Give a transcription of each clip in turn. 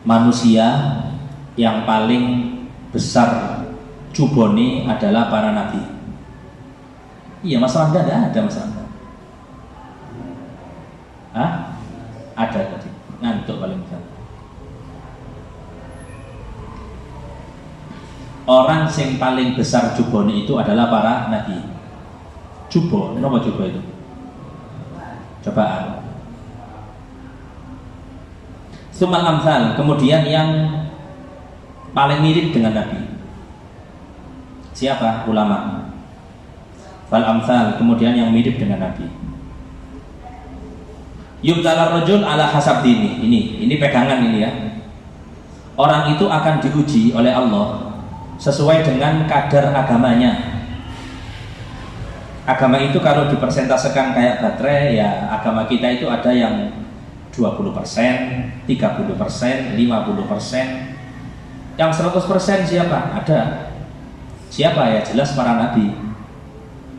manusia yang paling besar jubone adalah para nabi. Iya, masalah Anda ada masalah Anda? Hah? Ada tadi. Ngantuk paling besar. Orang yang paling besar jubone itu adalah para nabi. Jubo, kenapa jubo itu? Cobaan. Sumal amsal, kemudian yang paling mirip dengan nabi. Siapa? Ulama. Fal amsal, kemudian yang mirip dengan nabi. Yubtalar rajul ala hasab dini. Ini pegangan ini ya. Orang itu akan diuji oleh Allah sesuai dengan kadar agamanya. Agama itu kalau dipersentasekan kayak baterai, ya agama kita itu ada yang 20%, 30%, 50%. Yang 100% siapa? Ada. Siapa ya? Jelas para nabi.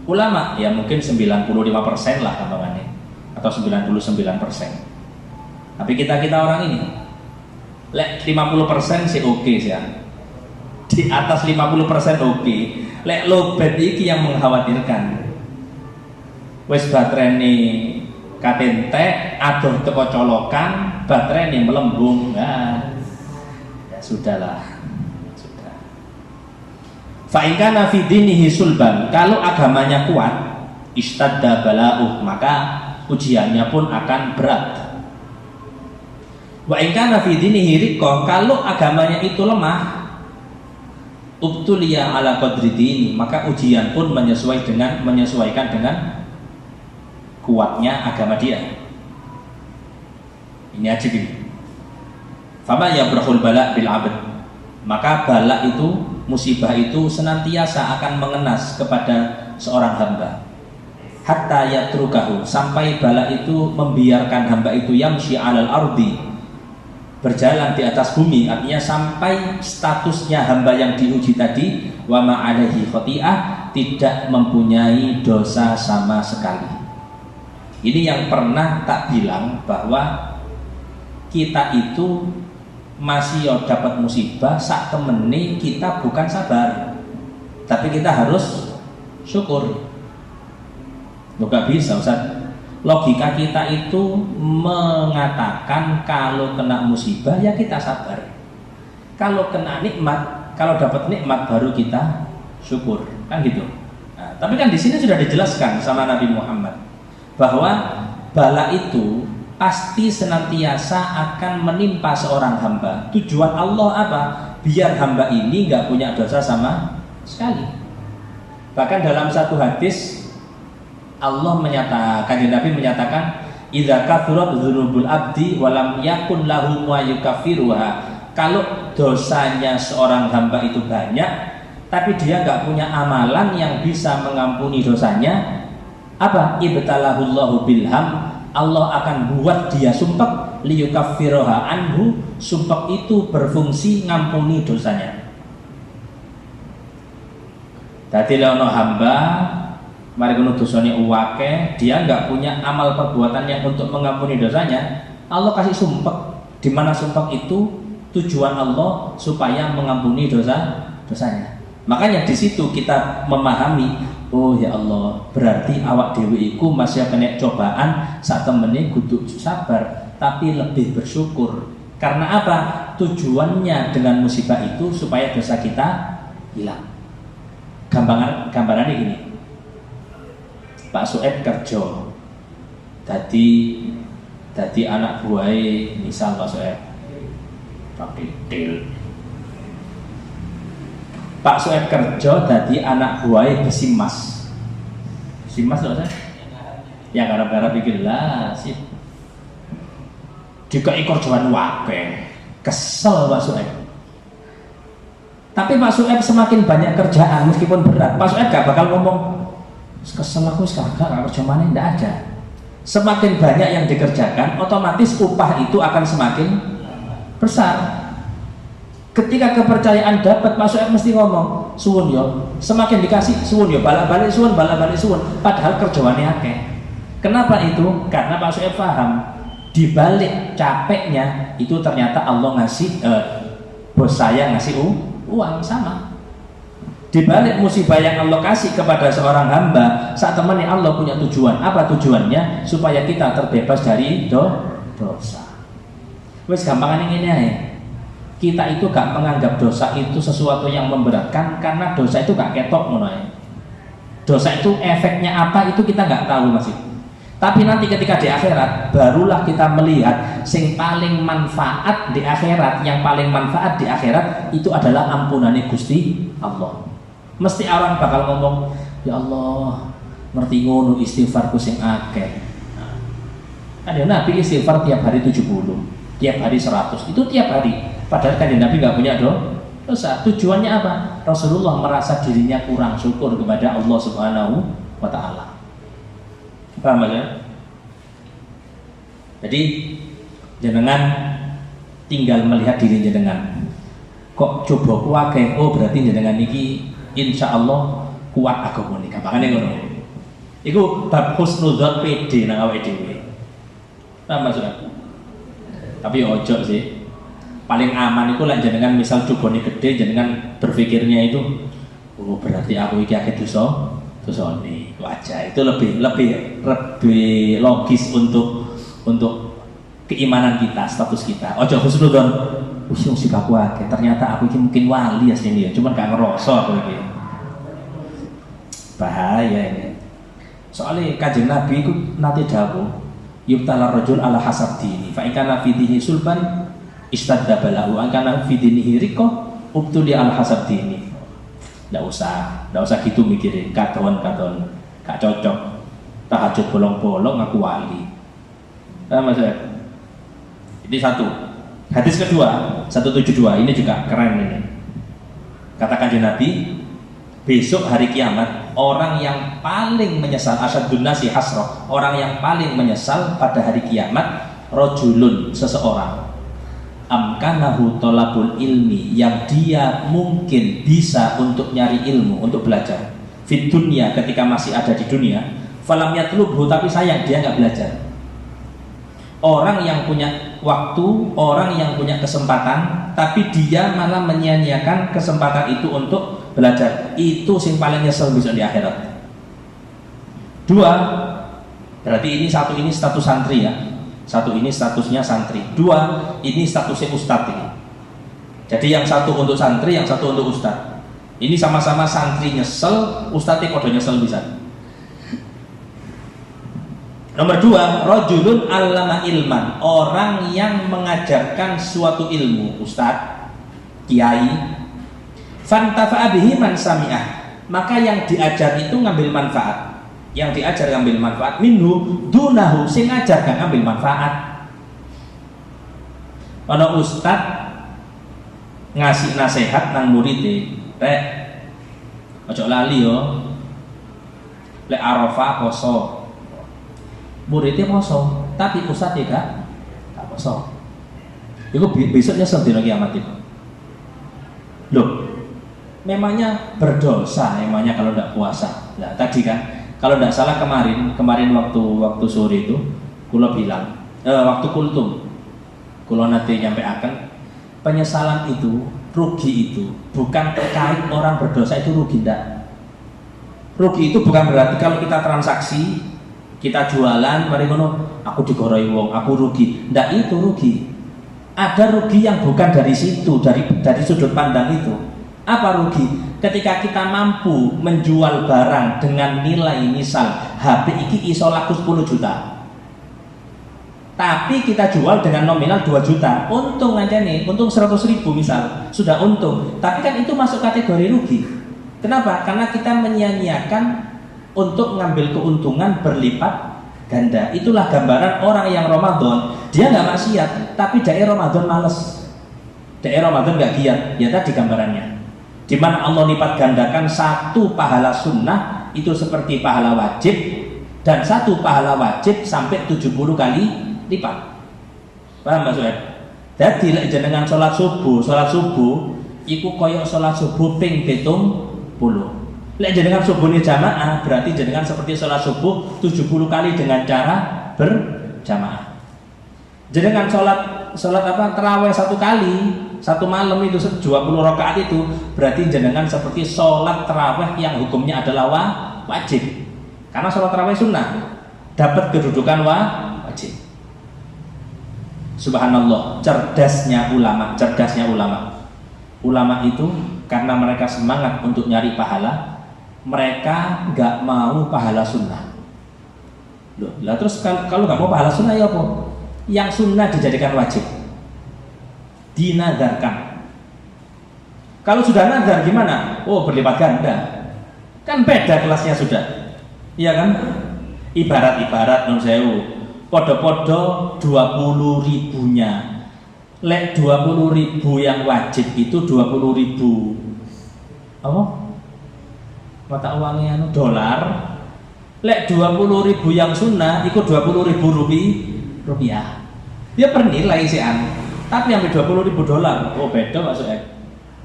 Ulama ya mungkin 95% lah gampangannya, atau 99%. Tapi kita orang ini lek 50% sih oke sih ya. Di atas 50% oke. Lek lobet iki yang mengkhawatirkan. Wes baterai ini katente aduh teko colokan, baterai ini melembung. Nah, ya sudahlah. Sudah. Fa in kana fi dinihi sulban, kalau agamanya kuat, istadda bala'uh, maka ujiannya pun akan berat. Wa in kana fi dinihi riqqah, kalau agamanya itu lemah, ubtuliya ala qadri dini, maka ujian pun menyesuaikan dengan kuatnya agama dia. Ini aja gini. Fama yabrahul bala bil abd, maka bala itu, musibah itu senantiasa akan mengenas kepada seorang hamba. Hatta yatrukahu, sampai bala itu membiarkan hamba itu yamshi alal ardi, berjalan di atas bumi, artinya sampai statusnya hamba yang diuji tadi wa ma alaihi khati'ah, tidak mempunyai dosa sama sekali. Ini yang pernah tak bilang bahwa kita itu masih dapat musibah sak temene kita bukan sabar, tapi kita harus syukur. Gak bisa Ustaz. Logika kita itu mengatakan kalau kena musibah ya kita sabar, kalau kena nikmat, kalau dapat nikmat baru kita syukur, kan gitu. Nah, tapi kan di sini sudah dijelaskan sama Nabi Muhammad bahwa bala itu pasti senantiasa akan menimpa seorang hamba. Tujuan Allah apa? Biar hamba ini nggak punya dosa sama sekali. Bahkan dalam satu hadis Allah menyatakan, Nabi menyatakan, idza kathurat dzunubul abdi walam yakun lahu ma yukaffiruha. Kalau dosanya seorang hamba itu banyak, tapi dia nggak punya amalan yang bisa mengampuni dosanya, apa? Ibtalahullahu bilham, Allah akan buat dia sumpek, liyukaffiroha anhu, sumpek itu berfungsi ngampuni dosanya. Dadi ono hamba mari kono dosane uwake, dia nggak punya amal perbuatan yang untuk mengampuni dosanya, Allah kasih sumpek, di mana sumpek itu tujuan Allah supaya mengampuni dosanya. Makanya di situ kita memahami, oh ya Allah, berarti awak dewi iku masih kena cobaan saat temene kudu sabar, tapi lebih bersyukur. Karena apa? Tujuannya dengan musibah itu supaya dosa kita hilang. Gambarannya gini. Pak Sueb kerja, dadi anak buahnya, misal Pak Sueb, Pak Sueb kerja dadi anak buahnya Besimas. Besimas loh saya. Ya garap-garap pikir lah sih. Jika ikor jalan wape, kesel Pak Sueb. Tapi Pak Sueb semakin banyak kerjaan meskipun berat, Pak Sueb gak bakal ngomong kesel aku sekarang kerja mana, tidak ada. Semakin banyak yang dikerjakan, otomatis upah itu akan semakin besar. Ketika kepercayaan dapat, Pak Sueb mesti ngomong suwun yo, semakin dikasih suwun yo, balak-balik suwun. Padahal kerjaannya akeh. Kenapa itu? Karena Pak Sueb paham Di balik capeknya itu ternyata Allah ngasih bos saya ngasih uang sama. Di balik musibah yang Allah kasih kepada seorang hamba, saat temani Allah punya tujuan. Apa tujuannya? Supaya kita terbebas dari dosa. Wes gampang ini ya. Kita itu gak menganggap dosa itu sesuatu yang memberatkan karena dosa itu gak ketok menurut. Dosa itu efeknya apa itu kita gak tahu masih. Tapi nanti ketika di akhirat barulah kita melihat sing paling manfaat di akhirat, yang paling manfaat di akhirat itu adalah ampunane Gusti Allah. Mesti orang bakal ngomong, ya Allah, ngerti ngono istighfarku sing akeh. Nah, ada Nabi istighfar tiap hari 70, tiap hari 100, itu tiap hari. Padahal kan Nabi nggak punya dosa. Tujuannya apa? Rasulullah merasa dirinya kurang syukur kepada Allah Subhanahu wa Ta'ala. Paham ya? Jadi jenengan tinggal melihat diri jenengan. Kok coba kuwake? Oh berarti jenengan iki insya Allah kuat agama nih. Gampangane ngono. Iku bab husnudzon PD nang awake dhewe. Paham maksudnya? Tapi ojo sih. Paling aman itu lah jenengan misal cubone gede jenengan berpikirnya itu oh berarti aku iki akeh dosa nih wajah itu lebih logis untuk keimanan kita, status kita. Ojo husnudzon wis sikapku akeh ternyata aku iki mungkin wali asline ya cuman gak ngerasa aku iki. Bahaya ini. Soalnya Kanjeng Nabi itu nanti dawuh yubtala rajul ala hasab dini fa in kana fi dini sulban istadda balahu angkana fi dinihi riqah ubtuli al hasab dini. Nggak usah gitu mikirin katon gak cocok tahajud bolong-bolong aku wali. Maksudnya ini satu. Hadis kedua 172 ini juga keren ini. Katakan Nabi besok hari kiamat orang yang paling menyesal asyadun nasi hasrah, orang yang paling menyesal pada hari kiamat rajulun seseorang amkanahu tolabul ilmi yang dia mungkin bisa untuk nyari ilmu, untuk belajar fit dunia ketika masih ada di dunia falam yatlubhu tapi sayang dia nggak belajar. Orang yang punya waktu, orang yang punya kesempatan tapi dia malah menyia-nyiakan kesempatan itu untuk belajar, itu yang paling nyesel bisa di akhirat. Dua, berarti ini satu ini status santri ya. Satu ini statusnya santri, dua ini statusnya ustadz ini. Jadi yang satu untuk santri, yang satu untuk ustadz. Ini sama-sama santri nyesel, ustadznya kodoh nyesel bisa. Nomor dua, rajulun allama ilman, orang yang mengajarkan suatu ilmu, ustadz, kiai. Fantafa'a bihi man sami'ah, maka yang diajar itu ngambil manfaat. Yang diajar ngambil manfaat minhu dunahu sing ngajar gak ngambil manfaat. Ana ustad ngasih nasihat nang murid rek ojo lali yo lek Arafah poso muridnya poso tapi ustad gak poso itu besoknya sedina kiamat itu loh memangnya berdosa emangnya kalau tidak puasa. Nah tadi kan kalau tidak salah kemarin waktu sore itu kulo bilang waktu kultum kulo nanti nyampe akan penyesalan itu rugi itu bukan terkait orang berdosa itu rugi tidak. Rugi itu bukan berarti kalau kita transaksi kita jualan mari ngono aku digoroi wong aku rugi ndak itu rugi. Ada rugi yang bukan dari situ dari sudut pandang itu. Apa rugi? Ketika kita mampu menjual barang dengan nilai misal HP iki iso laku 10 juta tapi kita jual dengan nominal 2 juta untung aja nih, untung 100 ribu misal sudah untung, tapi kan itu masuk kategori rugi. Kenapa? Karena kita menyia-nyiakan untuk mengambil keuntungan berlipat ganda. Itulah gambaran orang yang Ramadan dia nggak maksiat tapi daerah Ramadan males, daerah Ramadan nggak giat, ya tadi gambarannya di mana Allah lipat gandakan satu pahala sunnah itu seperti pahala wajib dan satu pahala wajib sampai 70 kali lipat. Paham maksudnya? Jadi jenengan sholat subuh iku koyok sholat subuh ping 70. Lek jenengan subuhnya jamaah berarti jenengan seperti sholat subuh 70 kali dengan cara berjamaah. Jenengan sholat apa terawih satu kali satu malam itu 20 rakaat itu berarti jenengan seperti sholat terawih yang hukumnya adalah wajib. Karena sholat terawih sunnah dapat kedudukan wajib. Subhanallah, cerdasnya ulama. Ulama itu karena mereka semangat untuk nyari pahala, mereka nggak mau pahala sunnah. Loh, lah terus kalau nggak mau pahala sunnah ya apa? Yang sunnah dijadikan wajib, dinadarkan. Kalau sudah nadar gimana? Oh, berlipat ganda. Kan beda kelasnya sudah. Iya kan? Ibarat non sewu. Podo-podo 20 ribunya. Lek 20 ribu yang wajib itu 20 ribu apa? Mata uangnya dolar. Lek 20 ribu yang sunnah ikut 20 ribu rupiah. Dia pernilai sih tapi sampai 20 ribu dolar. Oh beda Pak Suhaib.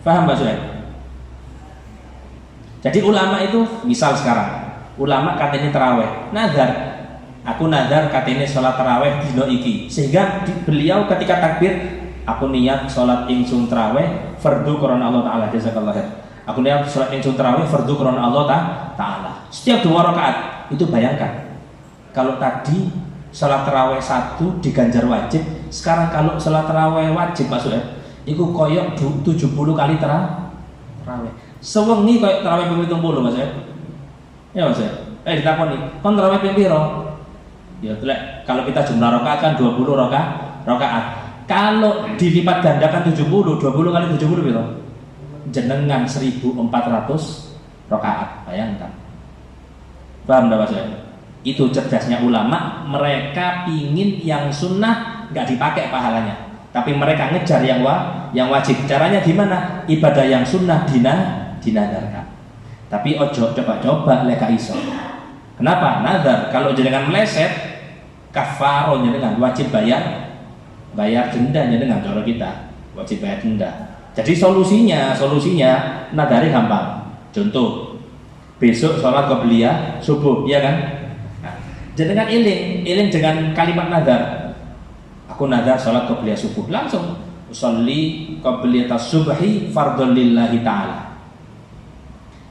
Paham Pak Suhaib? Jadi ulama itu misal sekarang ulama katanya terawih nadar, aku nadar katanya sholat terawih dino iki, sehingga beliau ketika takbir aku niat sholat ingsun terawih fardu korona Allah Ta'ala. Jazakallah khair. Aku niat sholat ingsun terawih fardu korona Allah Ta'ala setiap 2 rakaat. Itu bayangkan kalau tadi sholat terawih 1 diganjar wajib, sekarang kalau sholat terawih wajib Pak Suhaib itu koyok 70 kali terawih sewengi koyok terawih ping 70 Mas Suhaib. Ya Mas Suhaib, ditakoni kon terawih ping piro? Ya kalau kita jumlah rakaat kan 20 rakaat. Kalau dilipat gandakan 70 kali 70 piro? Jenengan 1400 rakaat. Bayangkan. Paham enggak Mas Suhaib? Itu cerdasnya ulama, mereka pingin yang sunnah nggak dipakai pahalanya, tapi mereka ngejar yang wajib. Caranya gimana? Ibadah yang sunnah dinadarkan. Tapi ojo coba-coba leka iso. Kenapa? Nadar kalau jenengan meleset kafaro jenengan wajib bayar denda jenengan cara kita wajib bayar denda. Jadi solusinya nadari gampang. Contoh besok sholat qobliyah subuh, ya kan? Nah, jenengan iling dengan kalimat nadar. Aku nadar sholat qobliyah subuh, langsung usolli qobliyata subhi fardhon lillahi ta'ala.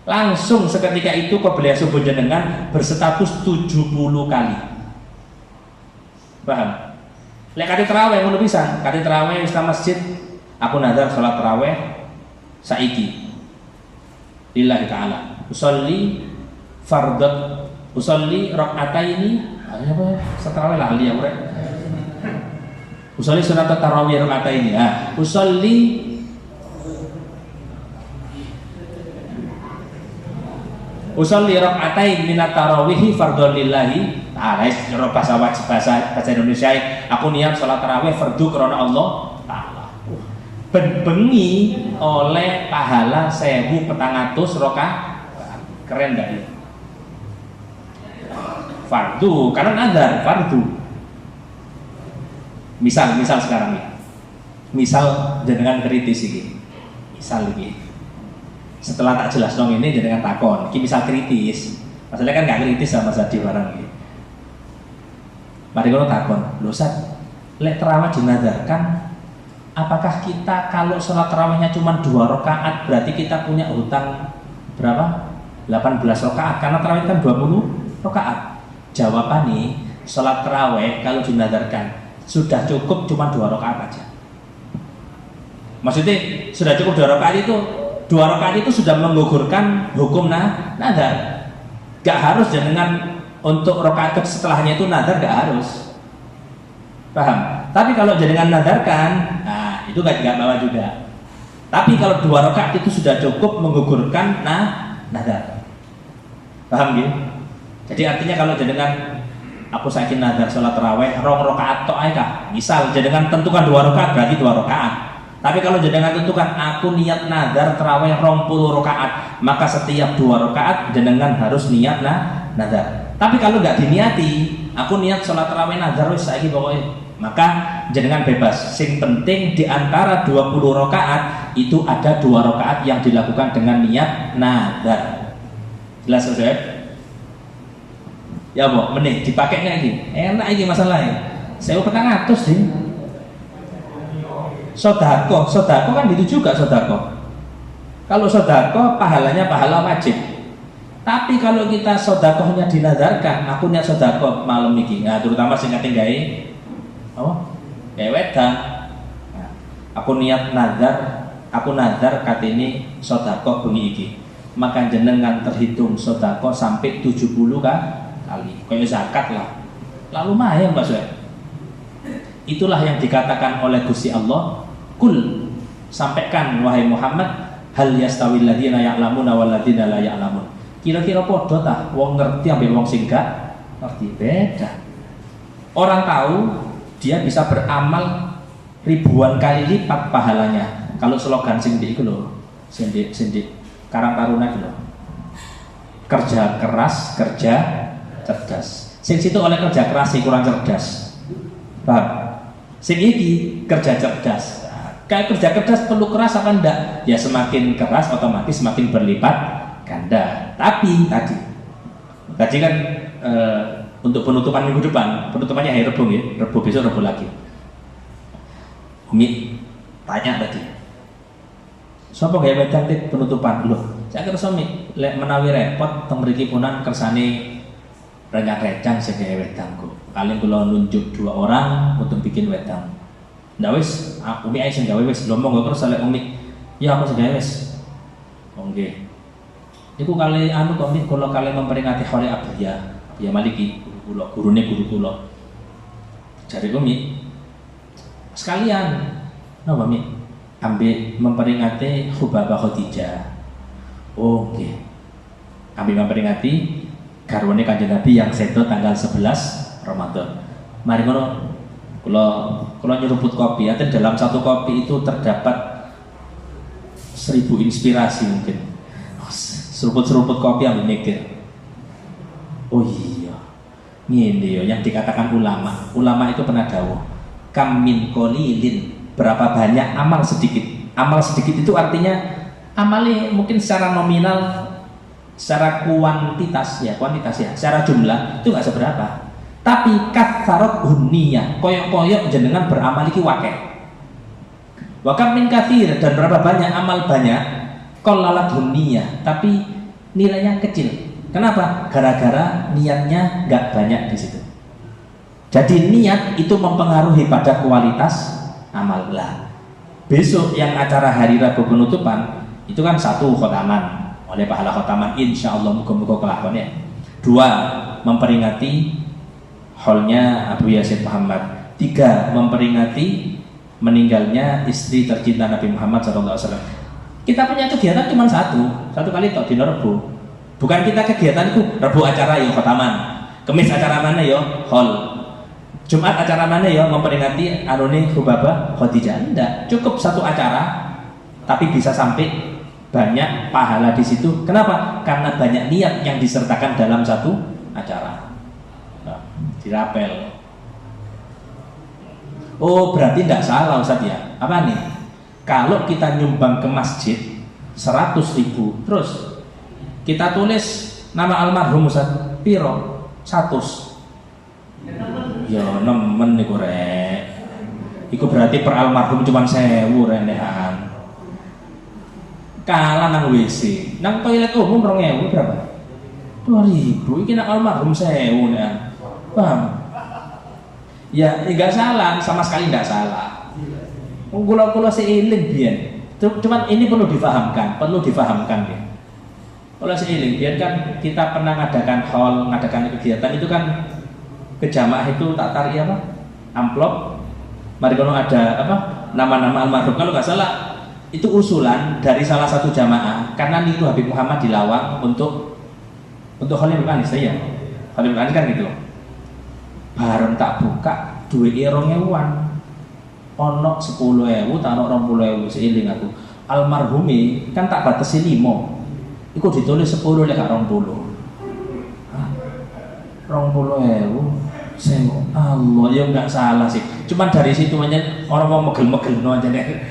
Langsung seketika itu qobliyah subuh jenengan berstatus 70 kali. Paham? Lek kate terawih ngono pisan, kate terawih wis masjid, aku nadar sholat terawih saiki lillahi ta'ala. Usolli rakaataini apa seterawih lah liya urek. Usolli sunat tarawih rakaataini. Usolli rakaatain minat tarawih fardhon lillahi ta'ala. Bahasa Indonesia, aku niat salat tarawih fardu karena Allah Ta'ala. Bengi oleh pahala 1400 rakaat. Keren gak ya? Fardu, karena nazar fardu. Misal sekarang nih. Misal jenengan kritis ini. Misal ini. Setelah tak jelas dong ini jenengan takon. Ini misal kritis. Masalahnya kan gak kritis sama Sadi barang ini. Mari kalau takon, loh Sad, lek terawih dinazarkan, apakah kita kalau sholat terawihnya cuma 2 rakaat berarti kita punya hutang berapa? 18 rakaat, karena terawih kan 20 rakaat. Jawabannya, sholat terawih kalau dinazarkan sudah cukup cuma 2 rakaat aja. Maksudnya sudah cukup 2 rakaat itu, 2 rakaat itu sudah menggugurkan hukum nazar. Gak harus dengan untuk rakaat setelahnya itu nazar, gak harus. Paham? Tapi kalau jenengan nazarkan, nah itu gak bawa juga. Tapi kalau 2 rakaat itu sudah cukup menggugurkan nazar. Paham gitu? Jadi artinya kalau jenengan aku saiki nazar sholat tarawih 2 rakaat tok ae kah? Misal jenengan tentukan 2 rakaat berarti 2 rakaat. Tapi kalau jenengan tentukan aku niat nazar tarawih 20 rakaat, maka setiap 2 rakaat jenengan harus niat nazar. Tapi kalau nggak diniati, aku niat sholat tarawih nazar wis saiki pokoknya, maka jenengan bebas. Sing penting di antara 20 rakaat itu ada 2 rakaat yang dilakukan dengan niat nazar. Jelas Ustaz? Ya Bu, meneh dipakai nggak ini? Enak ini masalahnya. Saya petang atus sih. Sodako kan itu juga sodako. Kalau sodako pahalanya pahala wajib. Tapi kalau kita sodakohnya dinadarkan, aku niat sodako malam ini, nah, terutama sing kate gawe gawe wedang. Nah, aku niat nadar, aku nadar katene sodako bengi iki. Maka jenengan terhitung sodako sampai 70 kali. Kayak zakat lah. Lalu lumayan Pak Suhaib. Itulah yang dikatakan oleh Gusti Allah. Kul, sampaikan wahai Muhammad, hal yastawil ladzina ya'lamuna wal ladzina la ya'lamun. Kira-kira padha ta wong ngerti ambek wong sing gak ngerti? Beda. Orang tahu dia bisa beramal ribuan kali lipat pahalanya. Kalau slogan sing iku lho, sing Karang Taruna itu lho. Kerja keras, kerja cerdas. Sing situ oleh kerja keras sing kurang cerdas. Paham? Sing iki kerja cerdas. Kayak kerja cerdas perlu keras apa enggak? Ya semakin keras otomatis semakin berlipat ganda. Tapi tadi kan untuk penutupan minggu depan, penutupannya hari Rabu ya, Rabu besok Rabu lagi. Umi tanya tadi, siapa gaya wedang penutupan loh? Saya kira Umi menawi repot teng mriki punan kersane renyang-renyang sing gaya wedangku. Kalian kalau nunjuk 2 orang untuk bikin wedang. Ndak wis, Umi ae sing gawe wis lombong kok terus lek Umi. Ya aku sing gawe wis. Nggih. Iku kali anu kok Umi kula kali memperingati hari Abiyah. Ya Maliki gurune guru kula. Jare Umi sekalian napa Umi? Ambil memperingati Hubabah Khadijah. Oh nggih. Ambil memperingati garwane Kanjeng Nabi yang sedo tanggal 11 Ramadan. Mari ngono kalau nyeruput kopi, atau dalam satu kopi itu terdapat 1000 inspirasi mungkin. Seruput-seruput kopi yang mikir. Oh iya, ini yang dikatakan ulama. Ulama itu pernah dawuh, kam min qalilin, berapa banyak amal sedikit. Amal sedikit itu artinya amalnya mungkin secara nominal, secara kuantitas ya, secara jumlah itu nggak seberapa. Tapi katsarat huniyah, koyok-koyok jenengan beramal iki wakeh. Wa kam min katsir, dan berapa banyak amal banyak qallalat huniyah, tapi nilainya kecil. Kenapa? Gara-gara niatnya nggak banyak di situ. Jadi niat itu mempengaruhi pada kualitas amal lah. Besok yang acara hari Rabu penutupan itu kan 1 khotaman oleh pahala khotaman, insya Allah muga-muga kelakon ya. 2 memperingati haulnya Abu Yasin Muhammad. 3 memperingati meninggalnya istri tercinta Nabi Muhammad SAW. Kita punya kegiatan cuma satu kali toh di Rabu. Bukan kita kegiatan itu Rabu acara ya khotaman, Kemis acara mana ya haul, Jumat acara mana ya memperingati anune Hubabah Khadijah. Enggak, cukup 1 acara tapi bisa sampai banyak pahala di situ. Kenapa? Karena banyak niat yang disertakan dalam 1 acara. Dirapel. Oh berarti tidak salah Ustaz ya. Apa nih? Kalau kita nyumbang ke masjid 100.000, terus kita tulis nama almarhum Ustaz piro? 100. Ya nemen niku rek. Iku berarti per almarhum cuma 1000 renehan. Kalah nang WC, nang toilet umum 2000 berapa? 2000. Iki nang almarhum 1000 nek. Paham? Ya, enggak salah, sama sekali enggak salah. Kula seiling biyen. Cuman ini perlu difahamkan ya. Kalau seiling biyen kan kita pernah ngadakan kegiatan itu kan ke jamaah itu tak tarik apa? Amplop. Mari kalau ada apa? Nama-nama almarhum. Kalau enggak salah itu usulan dari salah satu jamaah karena niru Habib Muhammad di Lawang untuk Khalifah Anis ya. Khalifah Anis kan gitu. Bareng tak buka duit 2000-an ono 10.000 tak ono 20.000 seiling aku. Almarhumi kan tak batasi 5. Iku ditulis 10 lek 20. Hah? 20.000 sing Allah ya enggak salah sih. Cuman dari situ aja orang mau megel-megel no aja deh.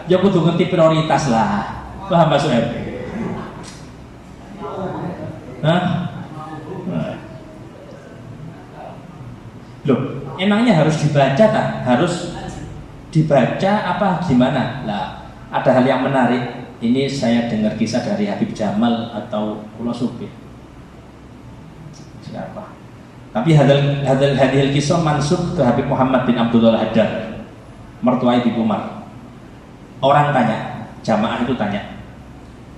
Ya kudu ngerti prioritas lah. Paham Mas Suhaib? Hah? Loh, emangnya harus dibaca tak? dibaca apa gimana? Lah, ada hal yang menarik. Ini saya dengar kisah dari Habib Jamal atau Pulau Supir. Siapa? Tapi hadil kisah mansub ke Habib Muhammad bin Abdullah Haddad, mertua Ibu Umar. Orang tanya, jamaah itu tanya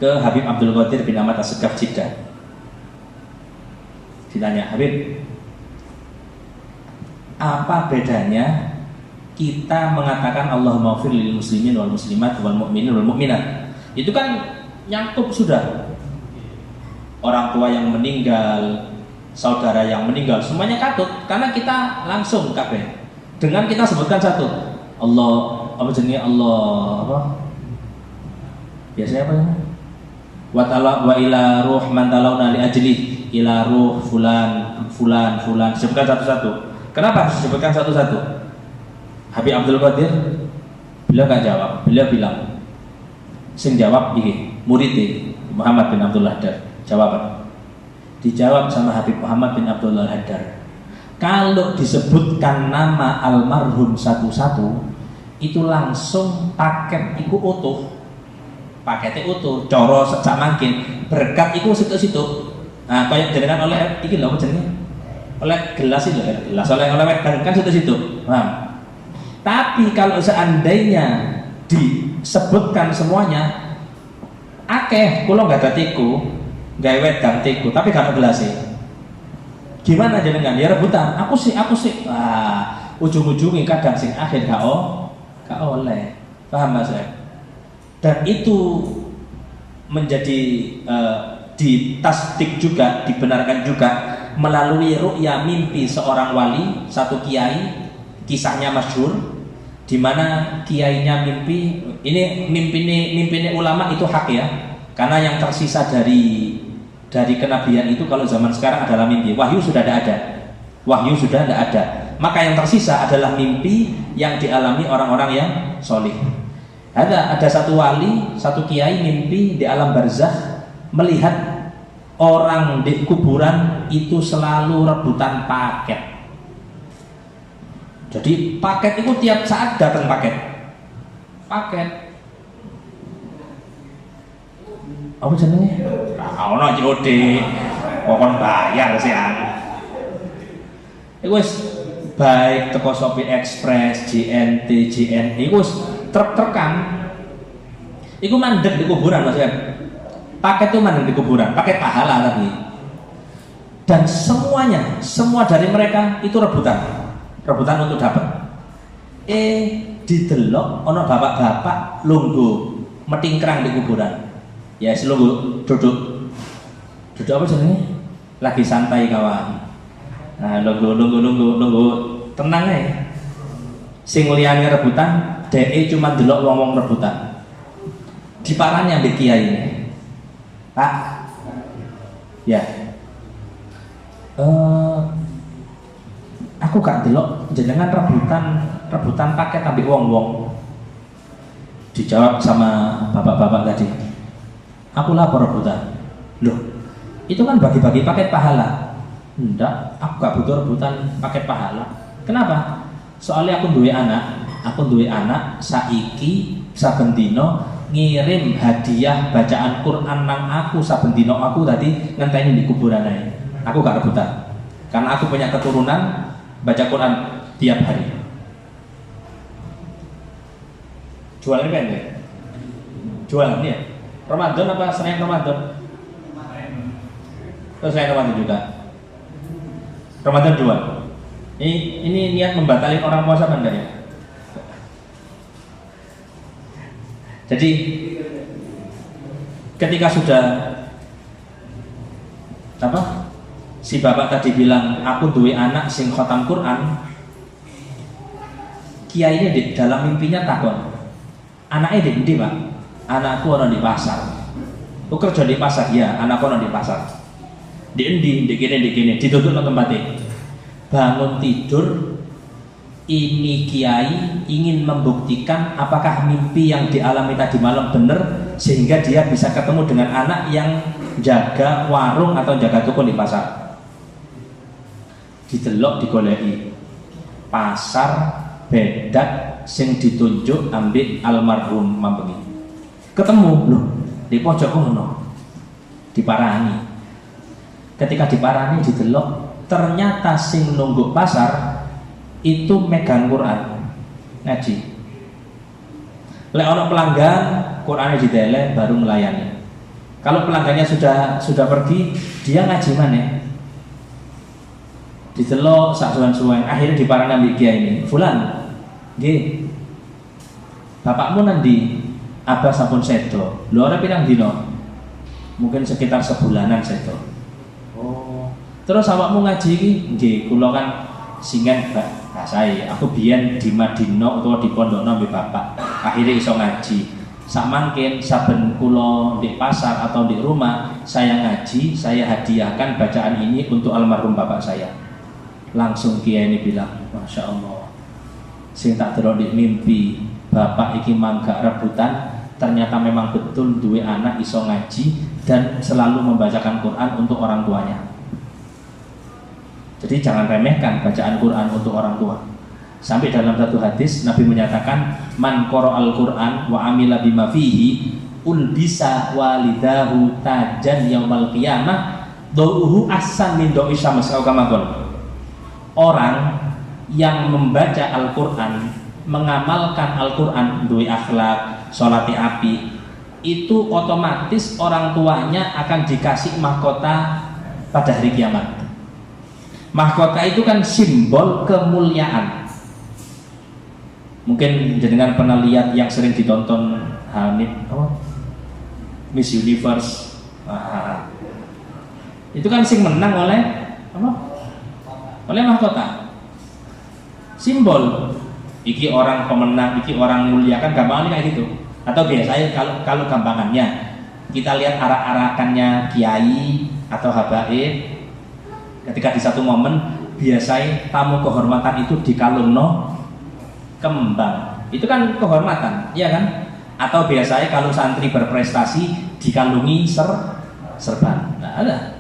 ke Habib Abdul Qadir bin Ahmad As-Segaf Jeddah. Ditanya, Habib, apa bedanya kita mengatakan Allahumma ighfir lil muslimin wal muslimat wal mu'minin wal mu'minat? Itu kan nyangkup sudah orang tua yang meninggal, saudara yang meninggal, semuanya katut karena kita langsung kabeh. Dengan kita sebutkan satu, Allah apa jenenge Allah apa? Biasanya apa namanya? Wa ta'ala wa ila ruh man talawna li ajli ila ruh fulan fulan fulan, sebutkan satu-satu. Kenapa disebutkan satu-satu? Habib Abdul Qadir beliau gak jawab, beliau bilang sing jawab iki murid Muhammad bin Abdullah Haddad. Jawaban dijawab sama Habib Muhammad bin Abdullah Haddad, kalau disebutkan nama almarhum satu-satu itu langsung paket iku utuh, paketnya utuh, coro sejak mungkin berkat iku situ-situ. Nah, kayak jenengan oleh iki lho jenenge oleh gelas itu gelas oleh wedan kan situ-situ. Nah, tapi kalau seandainya disebutkan semuanya, akeh kula nggak ada tiku, gawe wedang tiku, tapi gak ada gelasnya. Gimana jenengan? Ya rebutan. Aku sih. Ujung-ujungnya kadang sing akhir gak oleh. Paham Mas? Dan itu menjadi ditasdik juga, dibenarkan juga melalui ru'ya mimpi seorang wali, satu kiai, kisahnya masyhur. Di mana kiainya mimpi, ini mimpi ulama itu hak ya, karena yang tersisa dari kenabian itu kalau zaman sekarang adalah mimpi. Wahyu sudah tidak ada, maka yang tersisa adalah mimpi yang dialami orang-orang yang solih. Ada satu wali, satu kiai mimpi di alam barzakh melihat orang di kuburan itu selalu rebutan paket. Jadi paket itu tiap saat datang paket. Apa jenenge? Ono COD, pokon bayar sih Iku wis baik teko Shopee Express, JNT, JNE, iku wis truk-trukan. Iku mandek di kuburan Mas. Paket itu mandek di kuburan, paket pahala tadi. Dan semua dari mereka itu rebutan untuk dapat. Didelok ono bapak-bapak lungguh metingkrang di kuburan. Ya selungguh duduk apa jenenge? Lagi santai kawan. Nah, lungguh tenang aja. Sing liyane rebutan, dhek cuma delok wong-wong rebutan. Diparani ambek kiai ini. Pak. Ya. Aku gak delok jenengan rebutan paket ambek wong-wong. Dijawab sama bapak-bapak tadi, aku lapor rebutan. Loh, itu kan bagi-bagi paket pahala. Enggak, aku gak butuh rebutan paket pahala. Kenapa? Soalnya aku duwe anak saiki saben dina ngirim hadiah bacaan Quran nang aku saben dina, aku tadi ngenteni di kuburan ae. Aku gak rebutan. Karena aku punya keturunan baca Quran tiap hari. Jualan kan ya? Jualan ya? Ramadan apa selain Ramadan? Terus selain Ramadan juga. Ramadan jual. Ini niat membatalkan orang puasa kan ya? Jadi ketika sudah si bapak tadi bilang aku duwe anak sing khotam Quran, kiainya di dalam mimpinya takon, anaknya di ndi Pak? Anakku ono di pasar. Aku kerja di pasar ya, anakku ono di pasar. Di endi? Di kene ditutup nang tempatnya. Bangun tidur, ini kiai ingin membuktikan apakah mimpi yang dialami tadi malam benar, sehingga dia bisa ketemu dengan anak yang jaga warung atau jaga toko di pasar. Didelok digoleki pasar bedak sing ditunjuk ambek almarhum mambengi. Ketemu loh di pojok kono. Diparani. Ketika diparani didelok, ternyata sing nungguk pasar itu megang Quran ngaji. Lek ono pelanggan Qurannya didelek baru melayani. Kalau pelanggannya sudah pergi, dia ngaji mana? Didelok sak suwen-suwen, akhirnya diparani ambek kiai ini. Fulan, nggih. Bapakmu nanti abah sampun sedo. Lho ora pirang dino? Mungkin sekitar sebulanan sedo. Oh. Terus awakmu ngaji iki? Nggih, kula kan singen Mbak saya. Aku biyen di Madinah utawa di pondokno mbek bapak. Akhirnya iso ngaji. Samangkin saben kula di pasar atau di rumah saya ngaji, saya hadiahkan bacaan ini untuk almarhum bapak saya. Langsung kiai ini bilang, Masya Allah, sing tak delok di mimpi bapak iki mangga rebutan, ternyata memang betul duwe anak iso ngaji dan selalu membacakan Quran untuk orang tuanya. Jadi jangan remehkan bacaan Quran untuk orang tua. Sampai dalam satu hadis Nabi menyatakan, man qara'al Quran wa amila bima fihi ulbisa walidahu tajan yaumal qiyamah dauhu ahsan min da'i syams. Orang yang membaca Al-Quran, mengamalkan Al-Quran, duwe akhlak, sholati api, itu otomatis orang tuanya akan dikasih mahkota pada hari kiamat. Mahkota itu kan simbol kemuliaan. Mungkin jenengan pernah lihat yang sering ditonton Miss Universe. Itu kan sing menang oleh oleh mahkota. Simbol iki orang pemenang, iki orang mulia, kan gampangannya kayak gitu. Atau biasanya kalau gampangannya kita lihat arak-arakannya kiai atau habaib, ketika di satu momen biasanya tamu kehormatan itu dikalungno kembang, itu kan kehormatan, ya kan? Atau biasanya kalau santri berprestasi dikalungi serban. Nah, ada.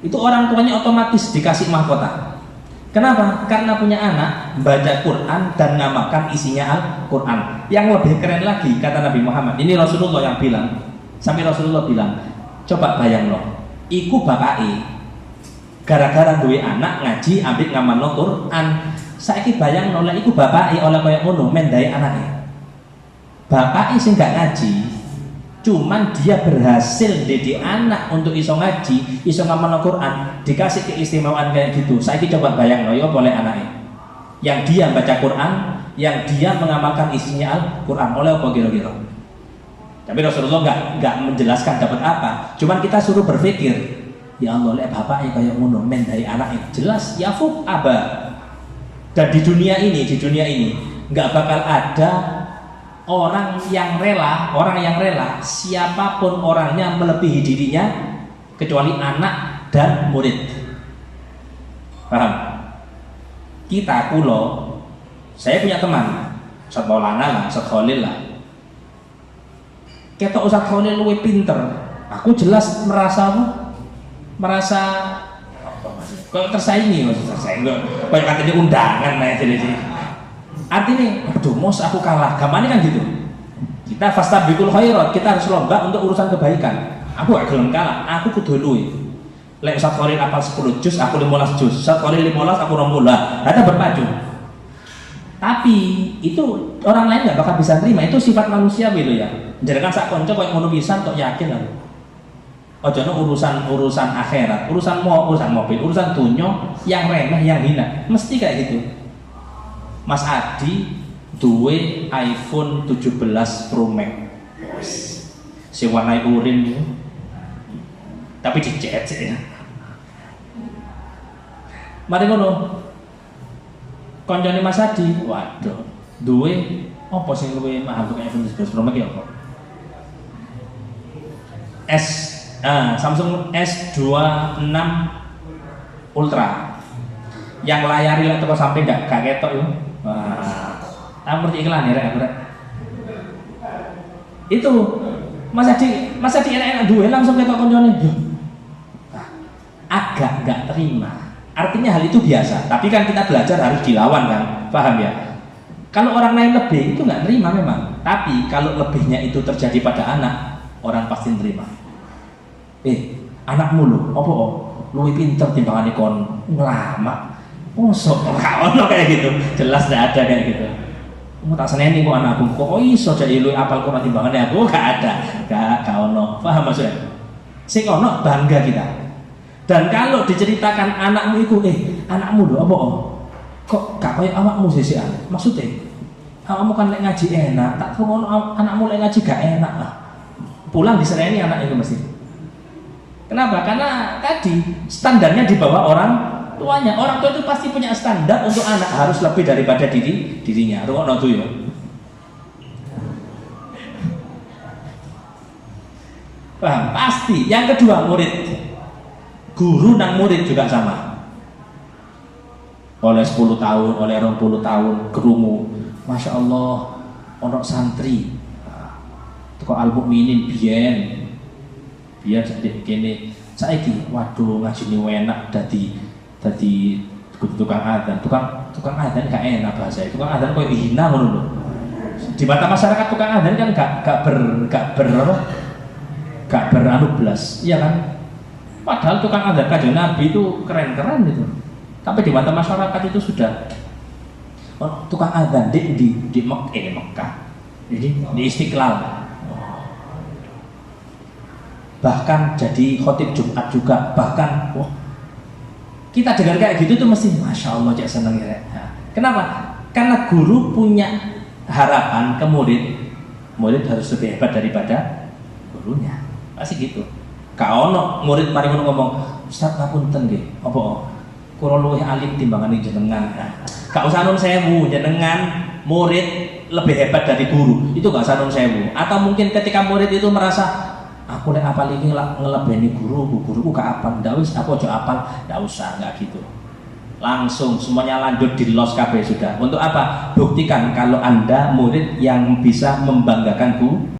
Itu orang tuanya otomatis dikasih mahkota. Kenapa? Karena punya anak baca Quran dan ngamalkan isinya Al-Quran. Yang lebih keren lagi kata Nabi Muhammad, ini Rasulullah yang bilang, sampai Rasulullah bilang, coba bayang loh, iku bapake gara-gara duwe anak ngaji ambek ngamalno Quran. Saiki bayang oleh iku bapake oleh kaya ngono mendai anake. Bapake sing gak ngaji, cuman dia berhasil didik anak untuk iso ngaji, iso ngamalno Quran, dikasih keistimewaan kayak gitu. Saiki coba bayang yo boleh anake yang dia baca Quran, yang dia mengamalkan isinya Al-Quran, oleh apa kira-kira? Tapi Rasulullah nggak menjelaskan dapat apa, cuman kita suruh berpikir, ya Allah, lek bapaknya kayak ngono men dari anaknya, jelas ya fuk aba. Dan di dunia ini nggak bakal ada orang yang rela siapapun orangnya melebihi dirinya kecuali anak dan murid. Paham? Kita kulo, saya punya teman Ustaz Maulana lah, Ustaz Khalil lah. Ketok Ustaz Khalil luwih pinter. Aku jelas merasa kalau tersaingi, kayak katanya undangan nah jadi. Artinya, aduh mos aku kalah. Gampangnya kan gitu. Kita fastabiqul khairat, kita harus lomba untuk urusan kebaikan. Aku gak gelem kalah, aku kudu luwih. Lek Ustaz Khalil apal 10 juz, aku 15 juz. Ustaz Khalil 15, aku 20. Ada berpacu. Tapi itu orang lain nggak bakal bisa terima. Itu sifat manusia gitu ya. Jangan sak konco koyo ngono pisan kok yakin aku. Ojo urusan akhirat, urusan mobil, urusan dunia yang remeh, yang hina. Mesti kayak gitu. Mas Adi duwe iPhone 17 Pro Max. Si warna urin tapi dicet ya. Mari ngono. Koncone Mas Adi, waduh, duwe apa sing luwih mahal kok iPhone 17 Pro Max ya apa? Samsung S26 Ultra yang layari lah toko sampai nggak ketok ya. Wah, tampur iklan ya rek. Itu Mas Adi enak-enak duwe langsung ketok koncone. Agak nggak terima. Artinya hal itu biasa, tapi kan kita belajar harus dilawan kan, paham ya? Kalau orang lain lebih itu nggak nerima memang, tapi kalau lebihnya itu terjadi pada anak, orang pasti nerima. Anakmu lu, apa lu pinter timbangan kon ngelama, sok ono kayak gitu, jelas tidak ada kayak gitu. Kamu tak seneni kok anakku, kok iso jadi lu apal Quran timbangannya aku, gak ada, gak ono, paham maksudnya? Sing ono bangga kita. Dan kalau diceritakan anakmu itu, anakmu lho apa kok gak kayak awakmu sisian? Maksudnya, awakmu kan lek ngaji enak, tak tahu anakmu lek ngaji gak enak lah. Pulang disereni anak itu mesti. Kenapa? Karena tadi standarnya di bawah orang tuanya. Orang tua itu pasti punya standar untuk anak harus lebih daripada dirinya. Rungokno tuh ya. Paham? Pasti. Yang kedua murid. Guru nang murid juga sama. Oleh 10 tahun, oleh 20 tahun kerungu. Masya Allah, onok santri. Kok al-mukminin biyen. Biar jadi kene saiki waduh ngajine enak dadi tukang adzan. Tukang adzan gak enak bahasa. Tukang adzan koyo hina ngono lho. Di mata masyarakat tukang adzan kan gak beranu blas. Iya kan? Padahal tukang adzan Kanjeng Nabi itu keren-keren gitu. Tapi di mata masyarakat itu sudah tukang adzan di Mekah. Jadi di Istiqlal. Bahkan jadi khotib Jumat juga, bahkan kita dengar kayak gitu tuh mesti Masya Allah cek seneng ya. Kenapa? Karena guru punya harapan ke murid harus lebih hebat daripada gurunya, pasti gitu. Kau murid mari ngomong Ustaz ngapunten nggih apa kula luwih alim timbangane jenengan. Gak usah nun sewu, jenengan murid lebih hebat dari guru, itu gak usah nun sewu. Atau mungkin ketika murid itu merasa aku lek apal iki ngelebeni guruku gak apal, ndak wis aku aja apal, ndak usah, enggak gitu. Langsung semuanya lanjut di los KB sudah. Untuk apa? Buktikan kalau Anda murid yang bisa membanggakan guru.